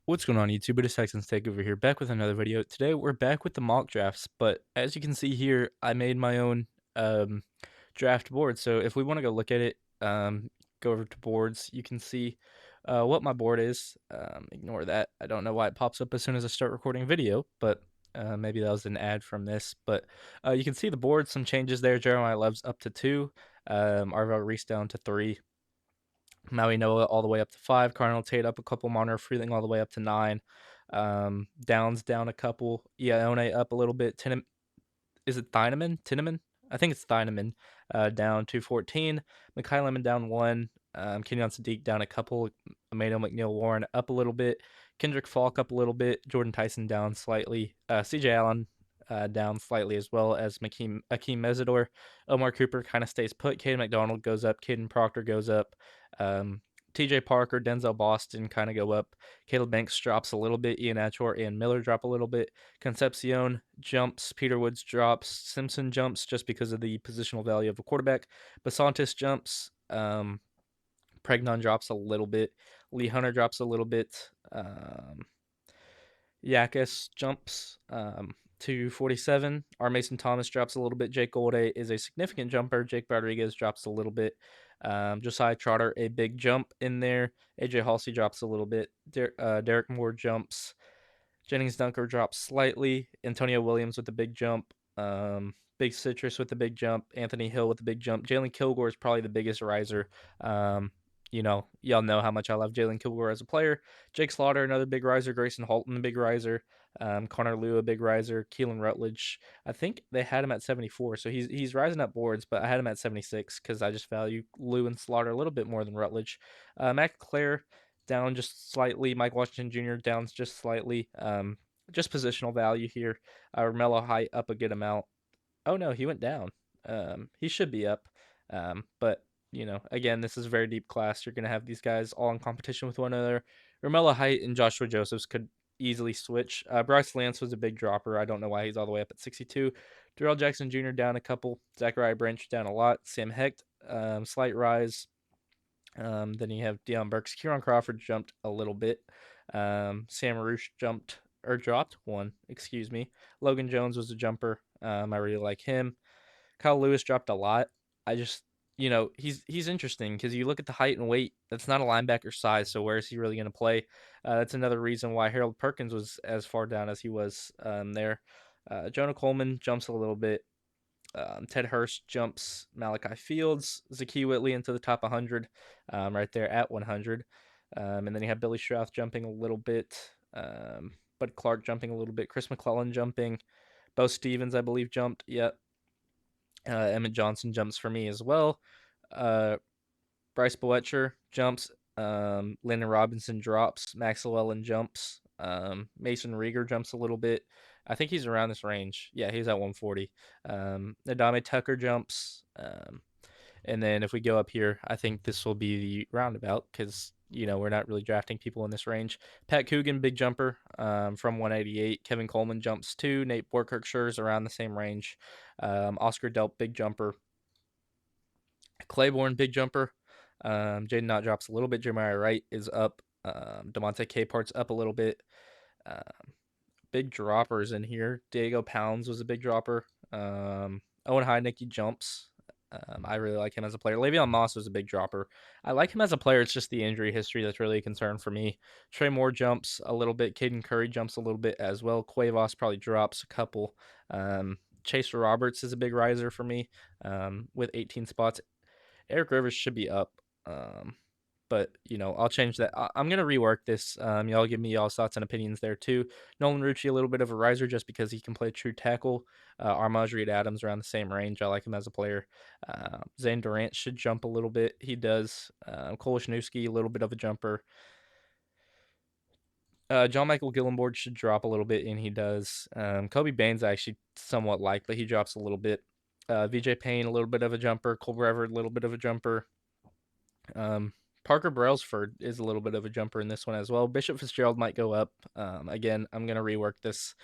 What's going on YouTube? It is Texans Take over here, back with another video. Today we're back with the mock drafts, but as you can see here, I made my own um, draft board. So if we want to go look at it, go over to boards, you can see what my board is. Ignore that. I don't know why it pops up as soon as I start recording video, but maybe that was an ad from this. But you can see the board, some changes there. Jeremiah Love's up to 2, Arvel Reese down to 3. Maui Noah all the way up to 5, Cardinal Tate up a couple, Monroe Freeling all the way up to 9, Downs down a couple, Ione up a little bit, is it Thieneman? Tinneman? I think it's Thieneman, down to 14, Mekhi Lemon down 1, Kenyon Sadiq down a couple, Amado McNeil Warren up a little bit, Kendrick Falk up a little bit, Jordan Tyson down slightly, CJ Allen down slightly as well as Akeem Mesidor. Omar Cooper kind of stays put. Caden McDonald goes up. Caden Proctor goes up. Um, TJ Parker, Denzel Boston kind of go up. Caleb Banks drops a little bit. Ian Achor and Miller drop a little bit. Concepcion jumps. Peter Woods drops. Simpson jumps just because of the positional value of a quarterback. Basantis jumps. Pregnon drops a little bit. Lee Hunter drops a little bit. Yakis jumps to 47. R. Mason Thomas drops a little bit. Jake Golday is a significant jumper. Jake Rodriguez drops a little bit. Josiah Trotter, a big jump in there. AJ Halsey drops a little bit. Derek Moore jumps. Jennings Dunker drops slightly. Antonio Williams with the big jump. Big Citrus with the big jump. Anthony Hill with the big jump. Jalen Kilgore is probably the biggest riser. Y'all know how much I love Jalen Kilgore as a player. Jake Slaughter, another big riser. Grayson Holton, a big riser. Connor Liu, a big riser. Keelan Rutledge, I think they had him at 74, so he's rising up boards, but I had him at 76 because I just value Liu and Slaughter a little bit more than Rutledge. Matt Clare down just slightly. Mike Washington Jr. down just slightly. Just positional value here. Romello Height up a good amount. Oh no, he went down. He should be up. But again, this is a very deep class. You're gonna have these guys all in competition with one another. Romello Height and Joshua Josephs could easily switch. Bryce Lance was a big dropper. I don't know why he's all the way up at 62. Darrell Jackson Jr. down a couple. Zachariah Branch down a lot. Sam Hecht, slight rise. Then you have Deion Burks. Kieran Crawford jumped a little bit. Sam Roosh jumped or dropped one, excuse me. Logan Jones was a jumper. I really like him. Kyle Lewis dropped a lot. I just, he's interesting because you look at the height and weight. That's not a linebacker size. So where is he really going to play? That's another reason why Harold Perkins was as far down as he was there. Jonah Coleman jumps a little bit. Ted Hurst jumps Malachi Fields, Zakee Whitley into the top 100, right there at 100. And then you have Billy Strouth jumping a little bit, Bud Clark jumping a little bit, Chris McClellan jumping, Bo Stevens, I believe, jumped. Yep. Emmett Johnson jumps for me as well. Bryce Boetcher jumps. Landon Robinson drops. Max Llewellyn jumps. Mason Rieger jumps a little bit. I think he's around this range. Yeah, he's at 140. Adame Tucker jumps. And then if we go up here, I think this will be the roundabout because, we're not really drafting people in this range. Pat Coogan, big jumper from 188. Kevin Coleman jumps 2. Nate Borkirkshire is around the same range. Oscar Delp, big jumper. Claiborne, big jumper. Jaden Knott drops a little bit. Jeremiah Wright is up. Demonte Capart's up a little bit. Big droppers in here. Diego Pounds was a big dropper. Owen Heineke jumps. I really like him as a player. Le'Veon Moss was a big dropper. I like him as a player. It's just the injury history that's really a concern for me. Trey Moore jumps a little bit. Caden Curry jumps a little bit as well. Cuevas probably drops a couple. Chaser Roberts is a big riser for me with 18 spots. Eric Rivers should be up. But I'll change that. I'm gonna rework this. Y'all give me y'all's thoughts and opinions there too. Nolan Rucci, a little bit of a riser just because he can play true tackle. Armaj Reed Adams around the same range. I like him as a player. Zane Durant should jump a little bit. He does. Cole Wisniewski, a little bit of a jumper. John Michael Gillenboard should drop a little bit, and he does. Kobe Baines I actually somewhat like, but he drops a little bit. VJ Payne, a little bit of a jumper. Cole Everett, a little bit of a jumper. Parker Brailsford is a little bit of a jumper in this one as well. Bishop Fitzgerald might go up. Again, I'm going to rework this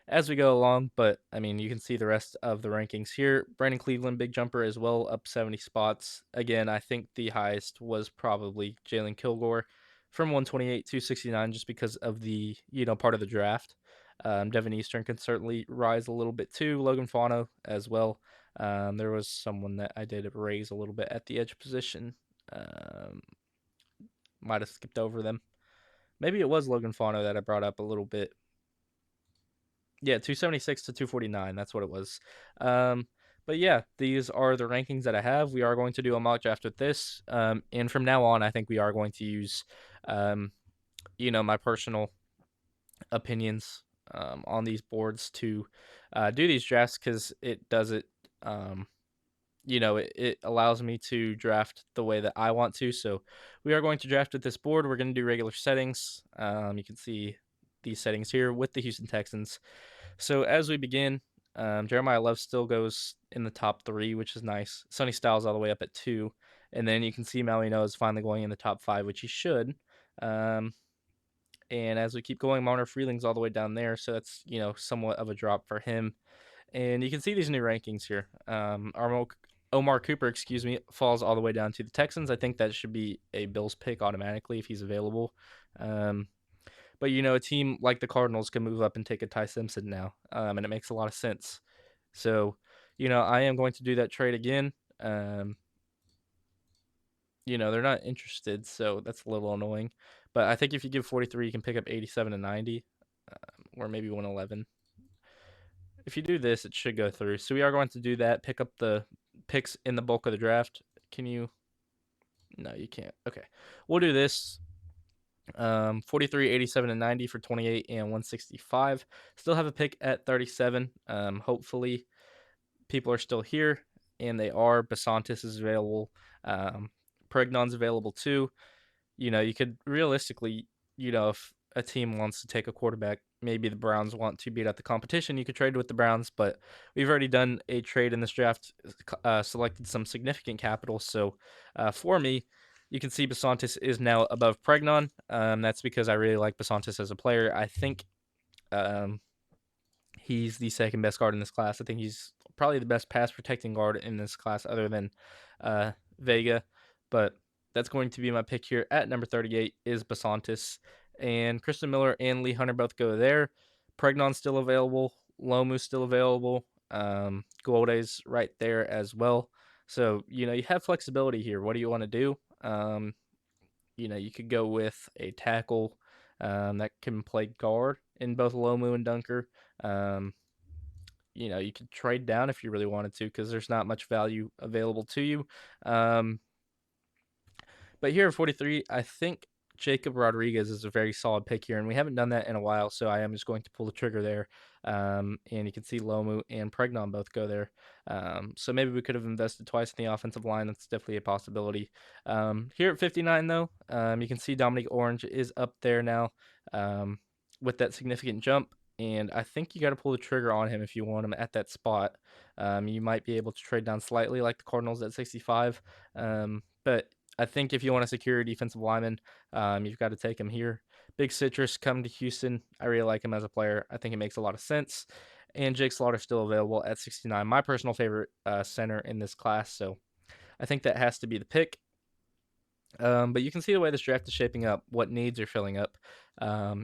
as we go along, but I mean, you can see the rest of the rankings here. Brandon Cleveland, big jumper as well, up 70 spots. Again, I think the highest was probably Jalen Kilgore, from 128 to 69 just because of the, part of the draft. Devin Eastern can certainly rise a little bit too. Logan Fano as well. There was someone that I did raise a little bit at the edge position. Um, might have skipped over them. Maybe it was Logan Fano that I brought up a little bit. Yeah, 276 to 249. That's what it was. Um, but yeah, these are the rankings that I have. We are going to do a mock draft with this. And from now on, I think we are going to use, um, my personal opinions on these boards to do these drafts because it does it. It allows me to draft the way that I want to. So we are going to draft with this board. We're going to do regular settings. You can see these settings here with the Houston Texans. So as we begin, Jeremiah Love still goes in the top 3, which is nice. Sonny Styles all the way up at 2. And then you can see Maui Noah is finally going in the top 5, which he should. And as we keep going, Marner Freeling's all the way down there. So that's, somewhat of a drop for him. And you can see these new rankings here. Omar Cooper, falls all the way down to the Texans. I think that should be a Bills pick automatically if he's available. But a team like the Cardinals can move up and take a Ty Simpson now, and it makes a lot of sense. So, I am going to do that trade again. They're not interested, so that's a little annoying. But I think if you give 43, you can pick up 87 and 90, or maybe 111. If you do this, it should go through. So we are going to do that. Pick up the picks in the bulk of the draft. Can you? No, you can't. Okay, we'll do this. 43, 87, and 90 for 28 and 165. Still have a pick at 37. Hopefully, people are still here, and they are. Basantis is available. Pregnon's available too. You could realistically, if a team wants to take a quarterback, maybe the Browns want to beat out the competition, you could trade with the Browns, but we've already done a trade in this draft, selected some significant capital. So for me, you can see Basantis is now above Pregnon. That's because I really like Basantis as a player. I think um, he's the second best guard in this class. I think he's probably the best pass protecting guard in this class other than Vega. But that's going to be my pick here at number 38 is Basantis. And Kristen Miller and Lee Hunter both go there. Pregnon's still available. Lomu's still available. Golde's right there as well. So, you have flexibility here. What do you want to do? You could go with a tackle that can play guard in both Lomu and Dunker. Um, you could trade down if you really wanted to because there's not much value available to you. But here at 43, I think Jacob Rodriguez is a very solid pick here, and we haven't done that in a while, so I am just going to pull the trigger there. And you can see Lomu and Pregnon both go there. So maybe we could have invested twice in the offensive line. That's definitely a possibility. Here at 59, though, you can see Dominic Orange is up there now with that significant jump. And I think you got to pull the trigger on him if you want him at that spot. You might be able to trade down slightly like the Cardinals at 65. But I think if you want to secure a defensive lineman, you've got to take him here. Big Citrus come to Houston. I really like him as a player. I think it makes a lot of sense. And Jake Slaughter still available at 69. My personal favorite center in this class. So I think that has to be the pick. But you can see the way this draft is shaping up, what needs are filling up.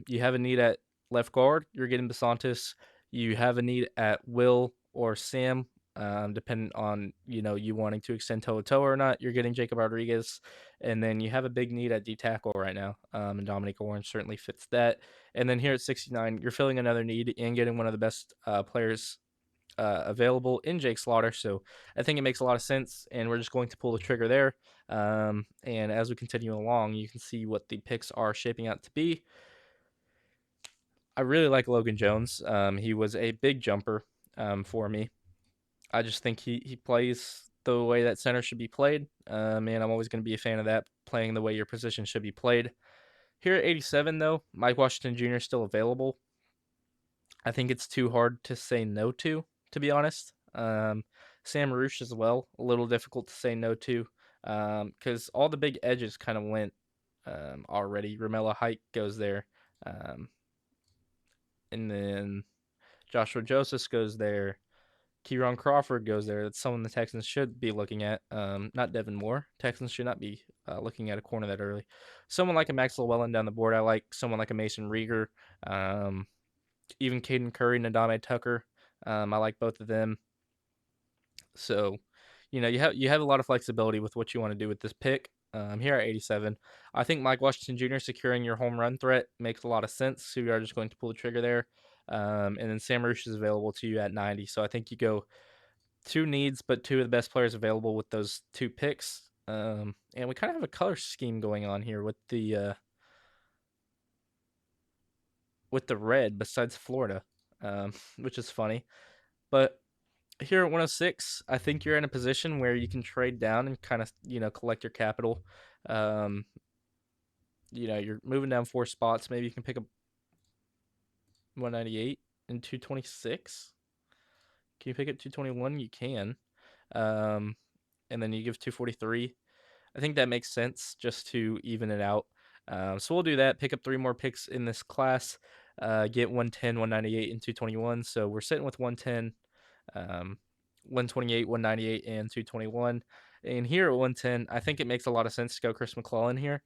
You have a need at left guard, you're getting Basantis. You have a need at Will or Sam, depending on you wanting to extend toe to toe or not. You're getting Jacob Rodriguez, and then you have a big need at D tackle right now. And Dominic Orange certainly fits that. And then here at 69, you're filling another need and getting one of the best players available in Jake Slaughter. So I think it makes a lot of sense, and we're just going to pull the trigger there. And as we continue along, you can see what the picks are shaping out to be. I really like Logan Jones. He was a big jumper for me. I just think he plays the way that center should be played, and I'm always going to be a fan of that, playing the way your position should be played. Here at 87, though, Mike Washington Jr. is still available. I think it's too hard to say no to be honest. Sam Roosh as well, a little difficult to say no to, because all the big edges kind of went already. Ramella Hike goes there, um, and then Joshua Joseph goes there. Kieran Crawford goes there. That's someone the Texans should be looking at. Not Devin Moore. Texans should not be looking at a corner that early. Someone like a Max Llewellyn down the board. I like someone like a Mason Rieger. Um, Even Caden Curry, Nadame Tucker. I like both of them. So, you have a lot of flexibility with what you want to do with this pick. Here at 87, I think Mike Washington Jr. securing your home run threat makes a lot of sense. So you are just going to pull the trigger there. And then Sam Roosh is available to you at 90. So I think you go two needs, but two of the best players available with those two picks. And we kind of have a color scheme going on here with the red besides Florida, which is funny. But here at 106, I think you're in a position where you can trade down and kind of collect your capital. Um, you're moving down 4 spots. Maybe you can pick up 198 and 226. Can you pick up 221? You can. Um, and then you give 243. I think that makes sense just to even it out. So we'll do that. Pick up 3 more picks in this class. Get 110, 198, and 221. So we're sitting with 110, 128, 198, and 221. And here at 110, I think it makes a lot of sense to go Chris McClellan here.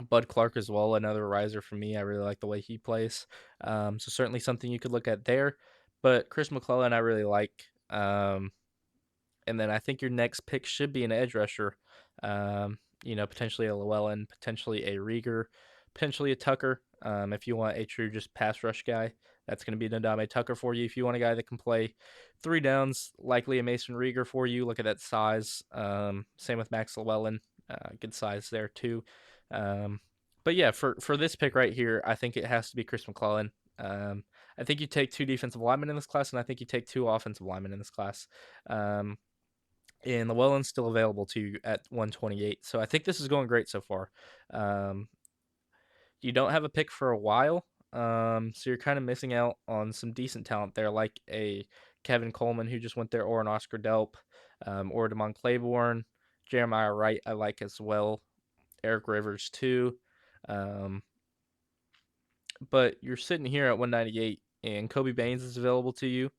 Bud Clark as well, another riser for me. I really like the way he plays. So certainly something you could look at there. But Chris McClellan, I really like. And then I think your next pick should be an edge rusher. Potentially a Llewellyn, potentially a Rieger, potentially a Tucker. If you want a true just pass rush guy, that's going to be Ndame Tucker for you. If you want a guy that can play 3 downs, likely a Mason Rieger for you. Look at that size. Same with Max Llewellyn. Good size there too. But yeah, for this pick right here, I think it has to be Chris McClellan. I think you take 2 defensive linemen in this class, and I think you take 2 offensive linemen in this class. And Llewellyn's still available to you at 128. So I think this is going great so far. Um, you don't have a pick for a while, so you're kind of missing out on some decent talent there, like a Kevin Coleman who just went there, or an Oscar Delp, or Damon Claiborne, Jeremiah Wright. I like as well, Eric Rivers too. Um, but you're sitting here at 198, and Kobe Baines is available to you.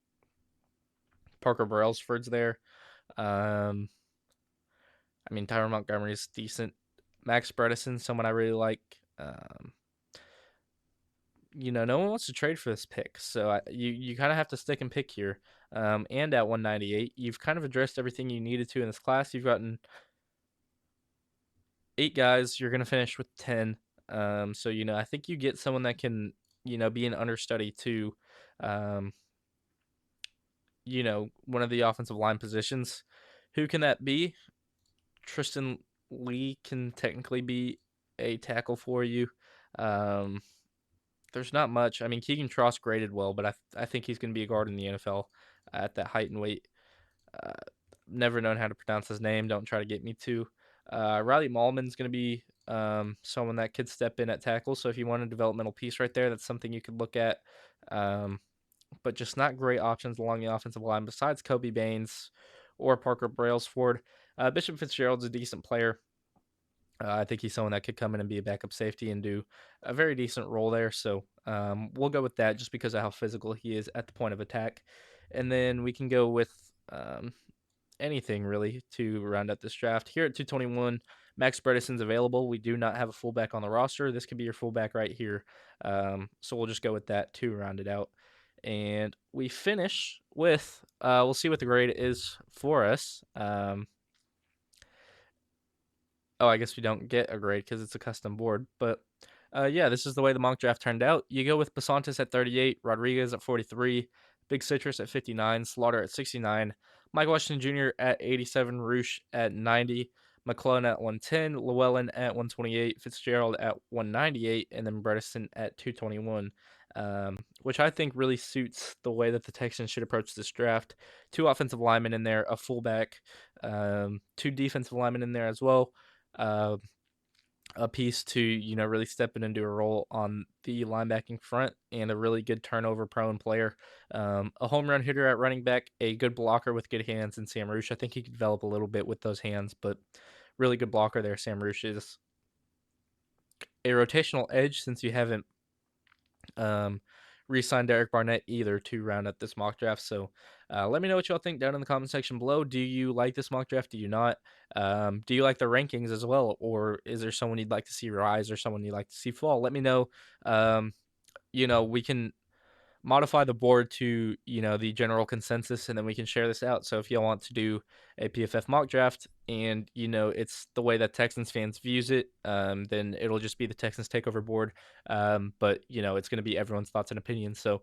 Parker Brailsford's there. Um, Tyron Montgomery is decent. Max Bredesen, someone I really like. No one wants to trade for this pick, so you kind of have to stick and pick here. And at 198, you've kind of addressed everything you needed to in this class. You've gotten 8 guys. You're going to finish with 10. So I think you get someone that can be an understudy to, um, one of the offensive line positions. Who can that be? Tristan Lee can technically be a tackle for you. There's not much. Keegan Tross graded well, but I think he's going to be a guard in the NFL at that height and weight. Uh, Never known how to pronounce his name. Don't try to get me to. Riley Mahlman's going to be someone that could step in at tackle. So if you want a developmental piece right there, that's something you could look at. But just not great options along the offensive line besides Kobe Baines or Parker Brailsford. Bishop Fitzgerald's a decent player. I think he's someone that could come in and be a backup safety and do a very decent role there. So we'll go with that just because of how physical he is at the point of attack. And then we can go with anything really to round out this draft. Here at 221, Max Bredesen's available. We do not have a fullback on the roster. This could be your fullback right here. So we'll just go with that to round it out. And we finish with, we'll see what the grade is for us. Oh, I guess we don't get a grade because it's a custom board. But yeah, this is the way the mock draft turned out. You go with Basantis at 38, Rodriguez at 43, Big Citrus at 59, Slaughter at 69, Mike Washington Jr. at 87, Roosh at 90, McClellan at 110, Llewellyn at 128, Fitzgerald at 198, and then Bredesen at 221. Which I think really suits the way that the Texans should approach this draft. 2 offensive linemen in there, a fullback, 2 defensive linemen in there as well. Uh, a piece to really step in and do a role on the linebacking front, and a really good turnover prone player, a home run hitter at running back, a good blocker with good hands in Sam Roosh. I think he could develop a little bit with those hands, but really good blocker there. Sam Roosh is a rotational edge since you haven't re-sign Derek Barnett either to round up this mock draft. So let me know what y'all think down in the comment section below. Do you like this mock draft? Do you not? Do you like the rankings as well, or is there someone you'd like to see rise or someone you'd like to see fall? Let me know. Um, we can modify the board to, the general consensus, and then we can share this out. So if y'all want to do a PFF mock draft and, it's the way that Texans fans views it, then it'll just be the Texans takeover board. But, it's going to be everyone's thoughts and opinions. So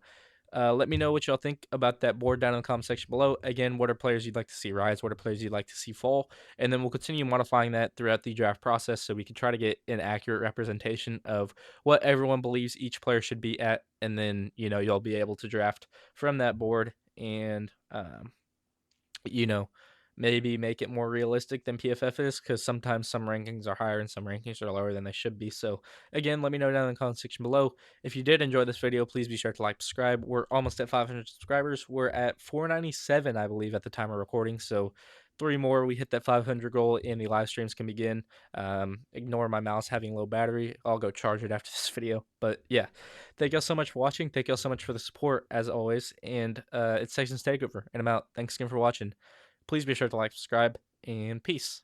let me know what y'all think about that board down in the comment section below. Again, what are players you'd like to see rise? What are players you'd like to see fall? And then we'll continue modifying that throughout the draft process so we can try to get an accurate representation of what everyone believes each player should be at. And then, you'll be able to draft from that board and, you know, maybe make it more realistic than PFF is, because sometimes some rankings are higher and some rankings are lower than they should be. So, again, let me know down in the comment section below. If you did enjoy this video, please be sure to like, subscribe. We're almost at 500 subscribers. We're at 497, I believe, at the time of recording. So, 3 more, we hit that 500 goal, and the live streams can begin. Ignore my mouse having low battery. I'll go charge it after this video. But yeah, thank y'all so much for watching. Thank y'all so much for the support, as always. And it's Texans Takeover, and I'm out. Thanks again for watching. Please be sure to like, subscribe, and peace.